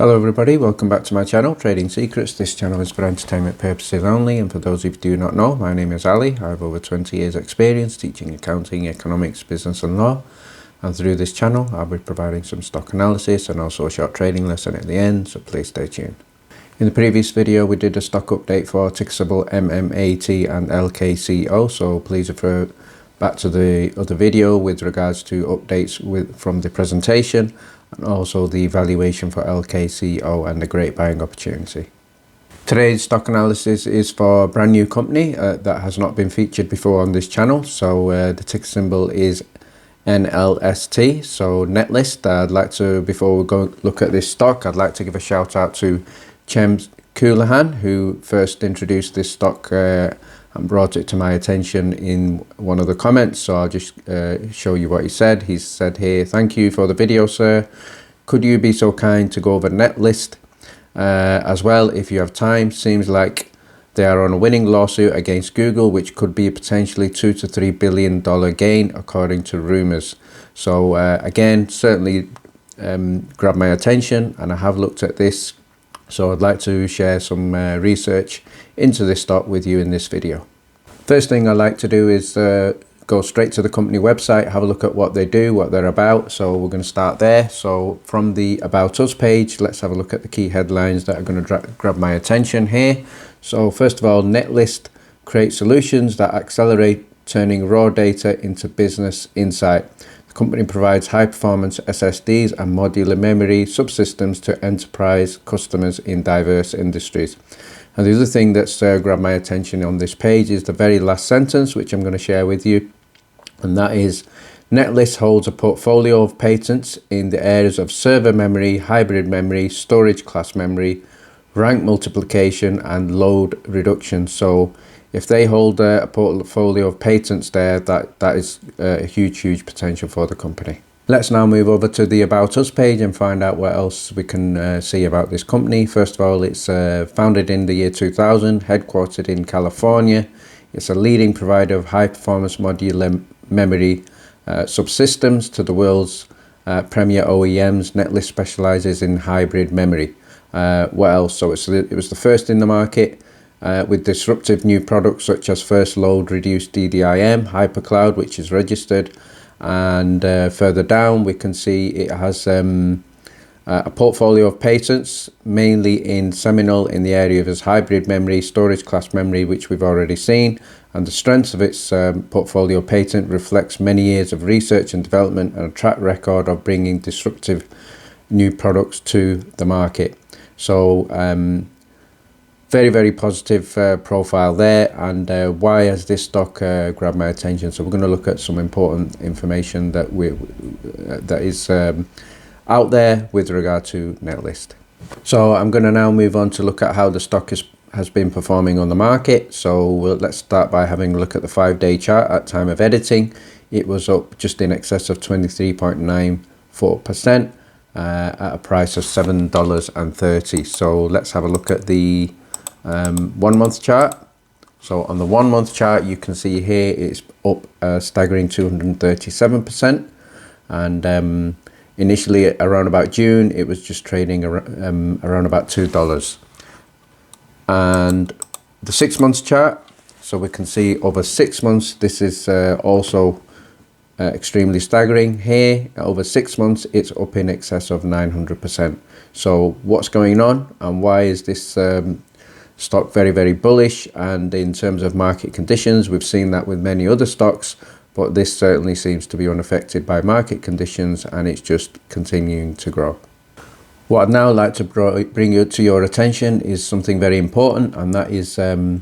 Hello everybody, welcome back to my channel, Trading Secrets. This channel is for entertainment purposes only, and for those of you who do not know, my name is Ali. I have over 20 years experience teaching accounting, economics, business and law, and through this channel I'll be providing some stock analysis and also a short trading lesson at the end, so please stay tuned. In the previous video we did a stock update for ticker symbol MMAT and LKCO, so please refer back to the other video with regards to updates from the presentation and also the valuation for LKCO and the great buying opportunity. Today's stock analysis is for a brand new company that has not been featured before on this channel. So the ticker symbol is NLST, so Netlist. I'd like to, before we go look at this stock, I'd like to give a shout out to Chem Coulahan, who first introduced this stock and brought it to my attention in one of the comments. So I'll just show you what he said. He said here, "Thank you for the video, sir. Could you be so kind to go over Netlist as well if you have time? Seems like they are on a winning lawsuit against Google, which could be a potentially $2 to $3 billion gain according to rumors." So again, certainly grabbed my attention, and I have looked at this. So I'd like to share some research into this stock with you in this video. First thing I like to do is go straight to the company website, have a look at what they do, what they're about. So we're going to start there. So from the About Us page, let's have a look at the key headlines that are going to grab my attention here. So first of all, Netlist creates solutions that accelerate turning raw data into business insight. The company provides high-performance SSDs and modular memory subsystems to enterprise customers in diverse industries. And the other thing that's grabbed my attention on this page is the very last sentence, which I'm going to share with you. And that is, Netlist holds a portfolio of patents in the areas of server memory, hybrid memory, storage class memory, rank multiplication, and load reduction. So if they hold a portfolio of patents there, that is a huge potential for the company. Let's now move over to the About Us page and find out what else we can see about this company. First of all, it's founded in the year 2000, headquartered in California. It's a leading provider of high-performance modular memory subsystems to the world's premier OEMs. Netlist specializes in hybrid memory. What else? So it was the first in the market with disruptive new products such as First Load Reduced DDIM, Hypercloud, which is registered. And further down we can see it has a portfolio of patents, mainly in seminal in the area of its hybrid memory, storage class memory, which we've already seen. And the strength of its portfolio patent reflects many years of research and development and a track record of bringing disruptive new products to the market. So very positive profile there. And why has this stock grabbed my attention? So we're going to look at some important information that is out there with regard to Netlist. So I'm going to now move on to look at how the stock has been performing on the market. So let's start by having a look at the 5-day chart. At time of editing, it was up just in excess of 23.94% at a price of $7.30. So let's have a look at the 1 month chart. So on the 1 month chart, you can see here it's up a staggering 237%, and initially around about June it was just trading around about $2. And the 6 months chart, so we can see over 6 months this is also extremely staggering. Here over 6 months it's up in excess of 900%. So what's going on, and why is this stock very bullish? And in terms of market conditions, we've seen that with many other stocks, but this certainly seems to be unaffected by market conditions, and it's just continuing to grow. What I'd now like to bring you to your attention is something very important, and that is a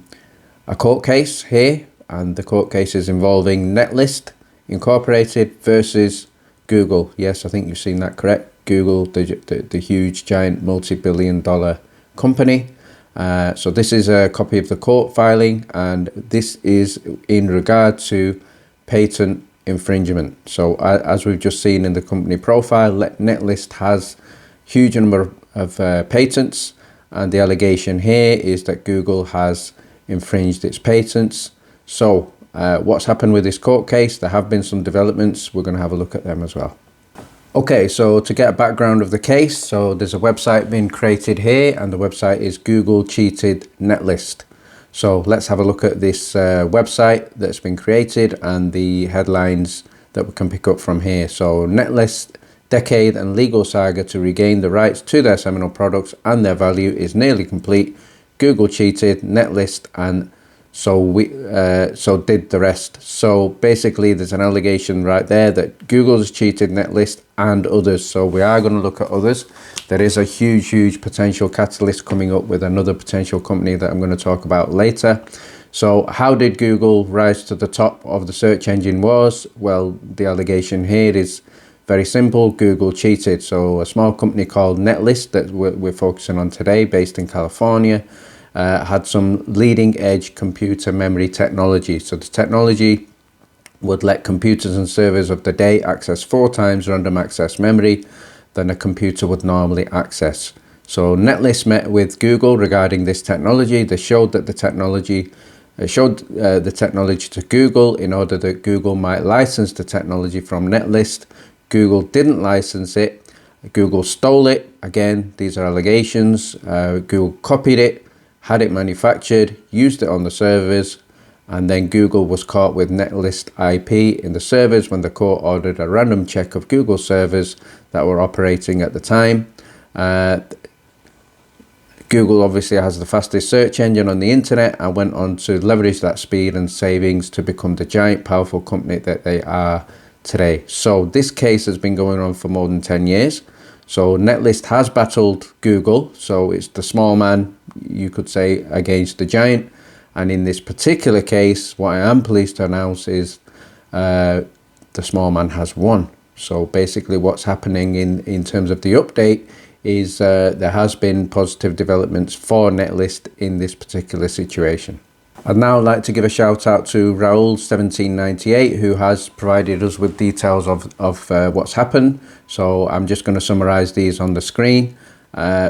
court case here. And the court case is involving Netlist Incorporated versus Google. Yes, I think you've seen that correct. Google, the huge giant multi-billion-dollar company. So this is a copy of the court filing, and this is in regard to patent infringement. So as we've just seen in the company profile, Netlist has huge number of patents, and the allegation here is that Google has infringed its patents. So what's happened with this court case? There have been some developments. We're going to have a look at them as well. Okay, so to get a background of the case, so there's a website being created here, and the website is Google cheated Netlist. So let's have a look at this website that's been created and the headlines that we can pick up from here. So Netlist decade and legal saga to regain the rights to their seminal products and their value is nearly complete. Google cheated Netlist, and so did the rest. So basically there's an allegation right there that Google has cheated Netlist and others. So we are going to look at others. There is a huge potential catalyst coming up with another potential company that I'm going to talk about later. So how did Google rise to the top of the search engine wars? Well, the allegation here is very simple. Google cheated. So a small company called Netlist that we're focusing on today, based in California, had some leading edge computer memory technology. So the technology would let computers and servers of the day access 4 times random access memory than a computer would normally access. So Netlist met with Google regarding this technology. They showed that the technology to Google in order that Google might license the technology from Netlist. Google didn't license it. Google stole it. Again, these are allegations. Google copied it, had it manufactured, used it on the servers, and then Google was caught with Netlist IP in the servers when the court ordered a random check of Google servers that were operating at the time. Google obviously has the fastest search engine on the internet and went on to leverage that speed and savings to become the giant, powerful company that they are today. So this case has been going on for more than 10 years. So Netlist has battled Google. So it's the small man, you could say, against the giant. And in this particular case, what I am pleased to announce is the small man has won. So basically what's happening in terms of the update is there has been positive developments for Netlist in this particular situation. I'd now like to give a shout out to Raoul1798, who has provided us with details of what's happened. So I'm just going to summarize these on the screen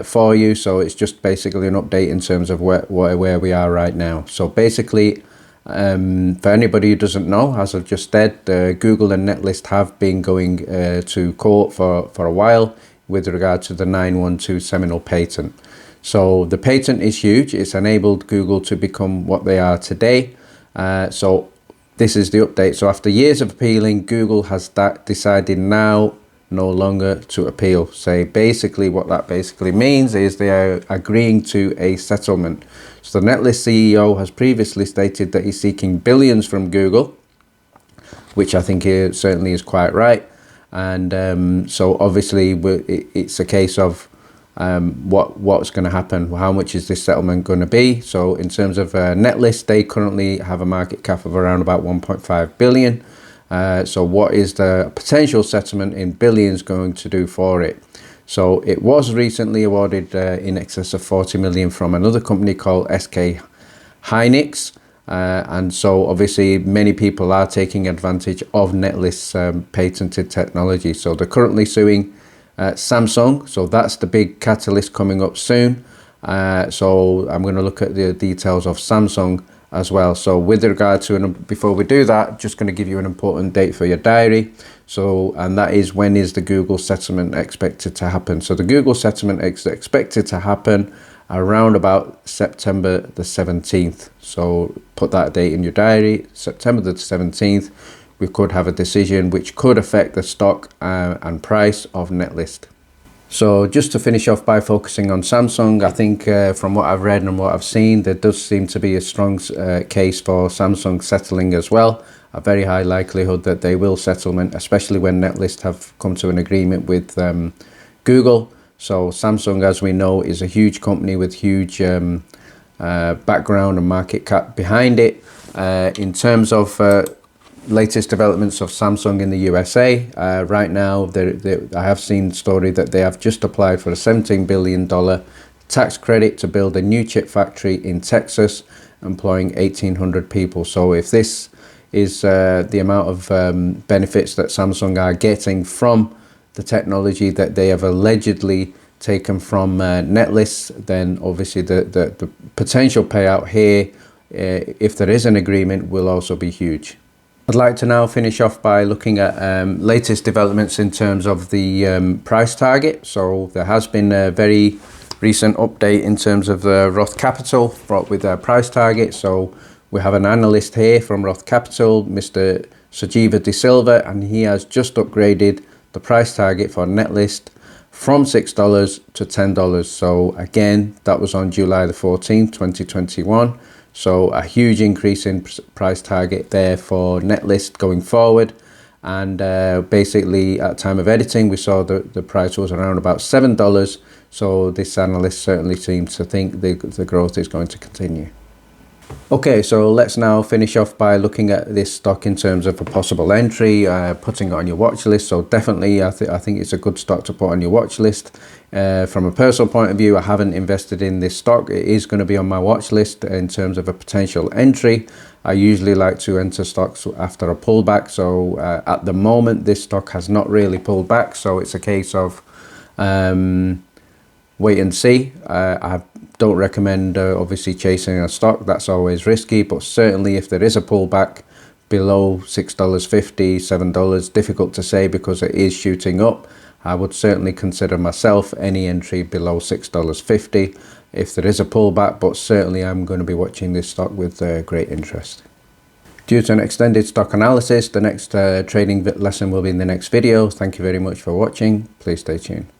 for you. So it's just basically an update in terms of where we are right now. So basically, for anybody who doesn't know, as I've just said, Google and Netlist have been going to court for a while with regard to the 912 seminal patent. So the patent is huge. It's enabled Google to become what they are today. So this is the update. So after years of appealing, Google has decided now no longer to appeal. So basically what that basically means is they are agreeing to a settlement. So the Netlist CEO has previously stated that he's seeking billions from Google, which I think certainly is quite right. And so obviously it's a case of what's going to happen. How much is this settlement going to be? So in terms of Netlist, they currently have a market cap of around about 1.5 billion. So what is the potential settlement in billions going to do for it? So it was recently awarded in excess of 40 million from another company called SK Hynix. And so obviously many people are taking advantage of Netlist's patented technology. So they're currently suing Samsung. So that's the big catalyst coming up soon. So I'm going to look at the details of Samsung as well. So with regard to, before we do that, just going to give you an important date for your diary. So, and that is, when is the Google settlement expected to happen? So the Google settlement is expected to happen around about September the 17th. So put that date in your diary, September the 17th. We could have a decision which could affect the stock and price of Netlist. So just to finish off by focusing on Samsung, I think from what I've read and what I've seen, there does seem to be a strong case for Samsung settling as well. A very high likelihood that they will settlement, especially when Netlist have come to an agreement with Google. So Samsung, as we know, is a huge company with huge background and market cap behind it. In terms of latest developments of Samsung in the USA, right now I have seen the story that they have just applied for a $17 billion tax credit to build a new chip factory in Texas, employing 1,800 people. So if this is the amount of benefits that Samsung are getting from the technology that they have allegedly taken from Netlist, then obviously the potential payout here, if there is an agreement, will also be huge. I'd like to now finish off by looking at latest developments in terms of the price target. So there has been a very recent update in terms of the Roth Capital with their price target. So we have an analyst here from Roth Capital, Mr. Sajiva De Silva, and he has just upgraded the price target for Netlist from $6 to $10. So again, that was on July the 14th, 2021. So a huge increase in price target there for Netlist going forward. And basically at time of editing, we saw the price was around about $7. So this analyst certainly seems to think the growth is going to continue. Okay, so let's now finish off by looking at this stock in terms of a possible entry, putting it on your watch list. So definitely, I think it's a good stock to put on your watch list. From a personal point of view, I haven't invested in this stock. It is going to be on my watch list in terms of a potential entry. I usually like to enter stocks after a pullback. So at the moment, this stock has not really pulled back. So it's a case of wait and see. I don't recommend obviously chasing a stock. That's always risky, but certainly if there is a pullback below $6.50, $7, difficult to say because it is shooting up. I would certainly consider myself any entry below $6.50 if there is a pullback, but certainly I'm going to be watching this stock with great interest. Due to an extended stock analysis, the next trading lesson will be in the next video. Thank you very much for watching. Please stay tuned.